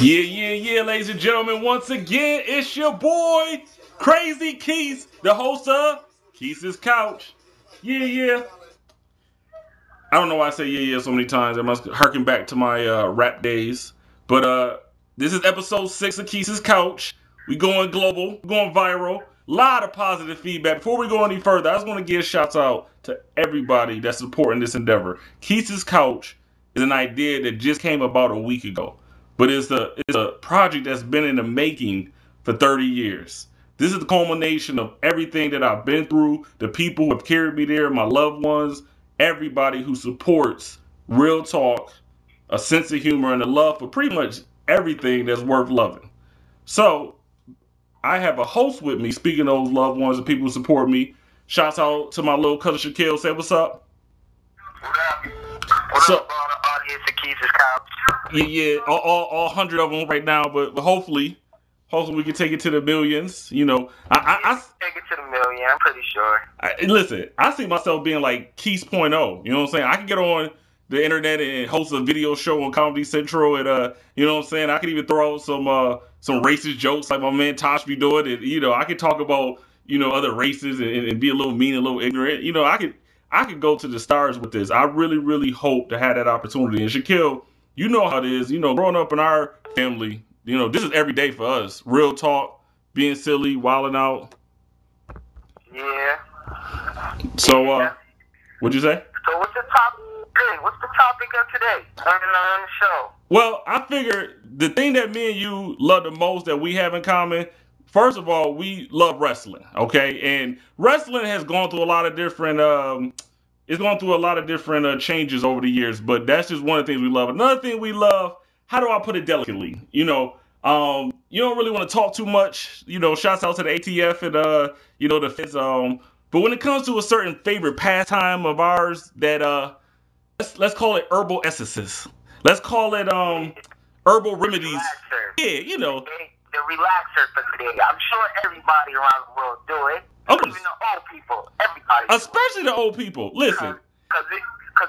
Yeah, ladies and gentlemen. Once again, it's your boy, Crazy Quis, the host of Quis' Couch. Yeah. I don't know why I say yeah so many times. I must harken back to my rap days. But this is episode 6 of Quis' Couch. We going global, going viral. A lot of positive feedback. Before we go any further, I just want to give shouts out to everybody that's supporting this endeavor. Quis' Couch is an idea that just came about a week ago, but it's a project that's been in the making for 30 years. This is the culmination of everything that I've been through, the people who have carried me there, my loved ones, everybody who supports real talk, a sense of humor, and a love for pretty much everything that's worth loving. So I have a host with me. Speaking of those loved ones and people who support me, shouts out to my little cousin Shaquille. Say what's up. What up? What up, all the audience of Quis' Couch? Yeah, all 100 of them right now, but hopefully we can take it to the millions. You know, I take it to the million. I'm pretty sure. Listen, I see myself being like Keys Point oh. You know what I'm saying? I can get on the internet and host a video show on Comedy Central, and you know what I'm saying? I could even throw out some racist jokes like my man Tosh be doing, and you know, I could talk about other races and be a little mean, and a little ignorant. You know, I could go to the stars with this. I really hope to have that opportunity. And Shaquille, you know how it is. You know, growing up in our family, you know, this is every day for us. Real talk, being silly, wilding out. Yeah. So, what'd you say? So what's the topic today? What's the topic of today? On the show. Well, I figured the thing that me and you love the most that we have in common, first of all, we love wrestling, okay? And wrestling has gone through a lot of different it's gone through a lot of different changes over the years, but that's just one of the things we love. Another thing we love, how do I put it delicately? You don't really want to talk too much. You know, shouts out to the ATF and the feds. But when it comes to a certain favorite pastime of ours, that let's call it herbal essences. Let's call it herbal remedies. Relaxer. Yeah, you know. The relaxer for today. I'm sure everybody around the world do it. Oh, even the old people. Everybody. Especially the old people. Listen. Because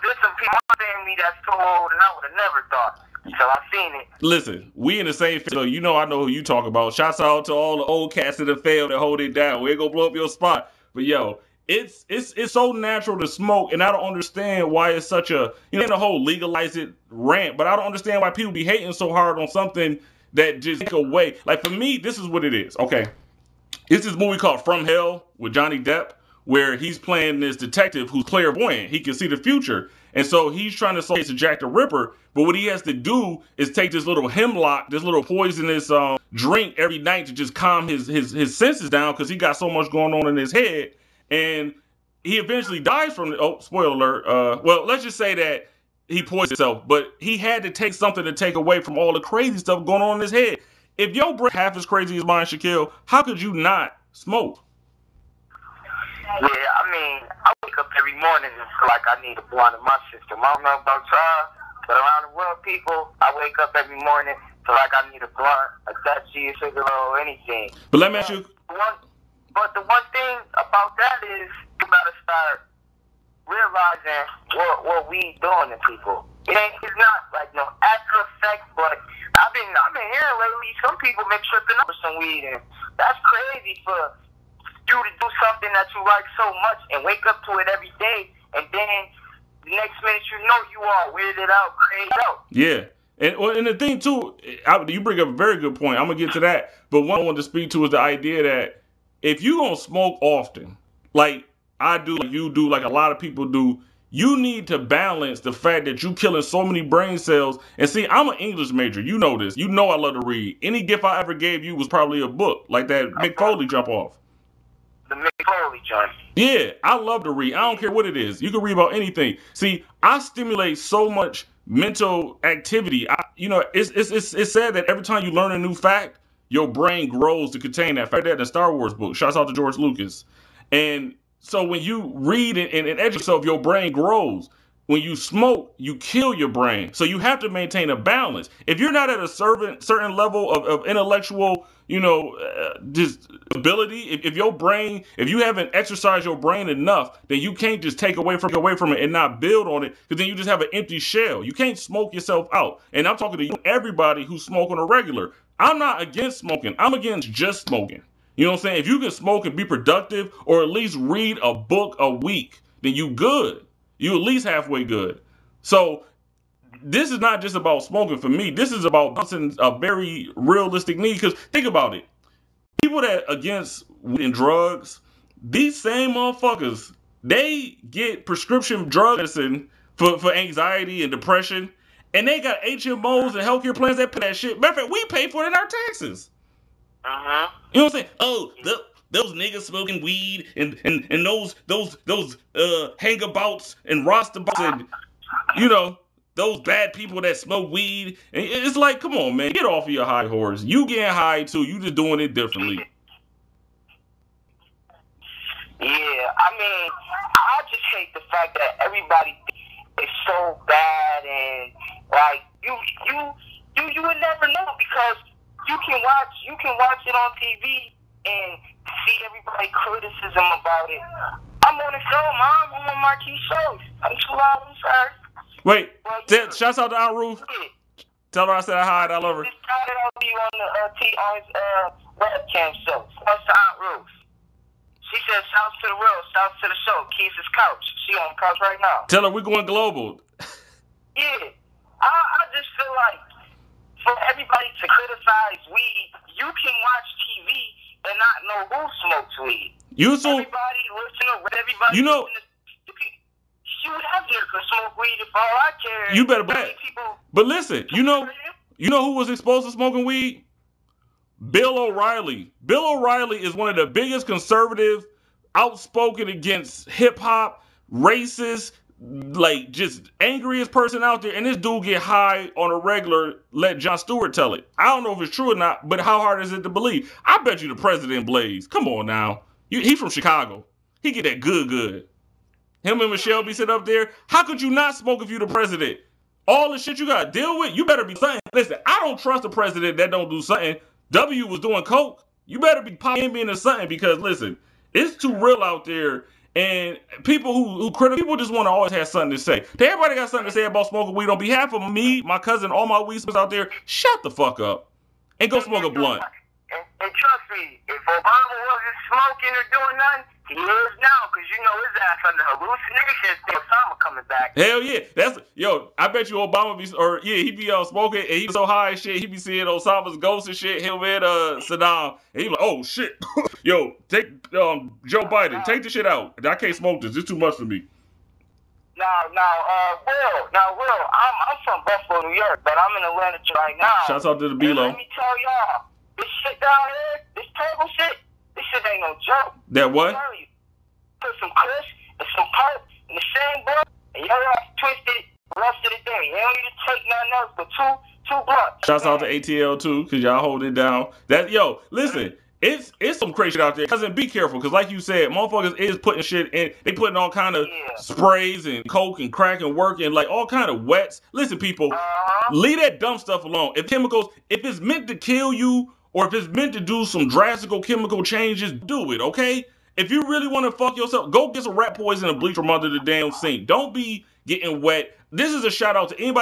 there's some people in my family that's too old, and I would have never thought. So I've seen it. Listen, we in the same field, so you know I know who you talk about. Shouts out to all the old cats that have failed and hold it down. We ain't gonna blow up your spot. But yo, it's so natural to smoke, and I don't understand why it's such a in the whole legalize it rant, but I don't understand why people be hating so hard on something that just take away. Like for me, this is what it is. Okay. It's this movie called From Hell with Johnny Depp, where he's playing this detective who's clairvoyant. He can see the future. And so he's trying to solve Jack the Ripper. But what he has to do is take this little hemlock, this little poisonous drink every night to just calm his senses down because he got so much going on in his head. And he eventually dies from it. Oh, spoiler alert. Well, let's just say that he poisoned himself. But he had to take something to take away from all the crazy stuff going on in his head. If your brain half as crazy as mine, Shaquille, how could you not smoke? Yeah, I mean, I wake up every morning and feel like I need a blunt in my system. I don't know about y'all, but around the world, people, I wake up every morning feel like I need a blunt, a Dutchie, a cigarette, or anything. But let me ask you. But the one thing about that is you gotta start realizing what we doing to people. It's not like no after effects, but I've been hearing lately some people been tripping up with some weed, and that's crazy for you to do something that you like so much and wake up to it every day, and then the next minute you know you are weirded out, crazy out. Yeah. And the thing too, you bring up a very good point. I'm gonna get to that, but one I want to speak to is the idea that if you gonna smoke often, like I do, like you do, like a lot of people do, you need to balance the fact that you killing so many brain cells. And see, I'm an English major. You know this. You know I love to read. Any gift I ever gave you was probably a book, like that Mick Foley jump off. The Mick Foley jump. Yeah, I love to read. I don't care what it is. You can read about anything. See, I stimulate so much mental activity. It's said that every time you learn a new fact, your brain grows to contain that fact. That in the Star Wars book. Shouts out to George Lucas. And so when you read and educate yourself, your brain grows. when you smoke, you kill your brain. So you have to maintain a balance. If you're not at a certain level of intellectual, just ability, if your brain, if you haven't exercised your brain enough, then you can't just take away from it and not build on it, because then you just have an empty shell. You can't smoke yourself out. And I'm talking to you, everybody who smoke on a regular. I'm not against smoking. I'm against just smoking. You know what I'm saying? If you can smoke and be productive, or at least read a book a week, then you good. You at least halfway good. So this is not just about smoking for me. This is about balancing a very realistic need. Because think about it. People that against weed and drugs, these same motherfuckers, they get prescription drug medicine for anxiety and depression. And they got HMOs and healthcare plans that pay that shit. Matter of fact, we pay for it in our taxes. Uh-huh. You know what I'm saying? Oh, those niggas smoking weed and those hangabouts and rostabouts and those bad people that smoke weed. And it's like, come on, man, get off of your high horse. You getting high too. You just doing it differently. Yeah, I mean, I just hate the fact that everybody is so bad, and like you would never know, because you can watch it on TV and see everybody criticism about it. I'm on the show, Mom. I'm on marquee shows. I'm too loud. I'm sorry. Wait, shouts out to Aunt Ruth. Tell her I said hi. I love her. Just shouted out to you on the webcam show. Shouts to Aunt Ruth. She said, shouts to the world, shouts to the show. Quis is Qouch. She on the couch right now. Tell her we're going global. Yeah. I just feel like for everybody to criticize weed, you can watch TV and not know who smokes weed. Everybody listen to everybody. You have here to smoke weed if all I care. You better bet. But listen, you know who was exposed to smoking weed? Bill O'Reilly. Bill O'Reilly is one of the biggest conservative, outspoken against hip hop, racist, like just angriest person out there. And this dude get high on a regular. Let Jon Stewart tell it. I don't know if it's true or not, but how hard is it to believe? I bet you the president blaze. Come on now. He from Chicago. He get that good. Him and Michelle be sitting up there. How could you not smoke if you the president? All the shit you got to deal with, you better be something. Listen, I don't trust a president that don't do something. W was doing coke. You better be popping me into something, because listen, it's too real out there. And people who critical, people just want to always have something to say. Everybody got something to say about smoking weed. On behalf of me, my cousin, all my weed smokers out there, shut the fuck up and go smoke a blunt. And trust me, if Obama wasn't smoking or doing nothing, he is now, because his ass under hallucinations. Osama coming back. Hell yeah, I bet you Obama he be smoking, and he was so high and shit, he be seeing Osama's ghost and shit. Him and Saddam, and he like, oh shit, take Joe Biden, take the shit out. I can't smoke this. It's too much for me. Will, I'm from Buffalo, New York, but I'm in Atlanta right now. Shouts out to the B-Lo. Let me tell y'all, this shit down here, this table shit, this shit ain't no joke. That what? You put some Quis and some Perk in the same book, and your ass twisted the rest of the day. You don't need to take nothing else but two blunts. Shouts out to ATL too, because y'all hold it down. Listen, it's some crazy shit out there. Cousin, be careful, because like you said, motherfuckers is putting shit in. They putting all kind of sprays and coke and crack and work and like all kind of wets. Listen, people, leave that dumb stuff alone. If it's meant to kill you, or if it's meant to do some drastic chemical changes, do it, okay? If you really want to fuck yourself, go get some rat poison and bleach from under the damn sink. Don't be getting wet. This is a shout out to anybody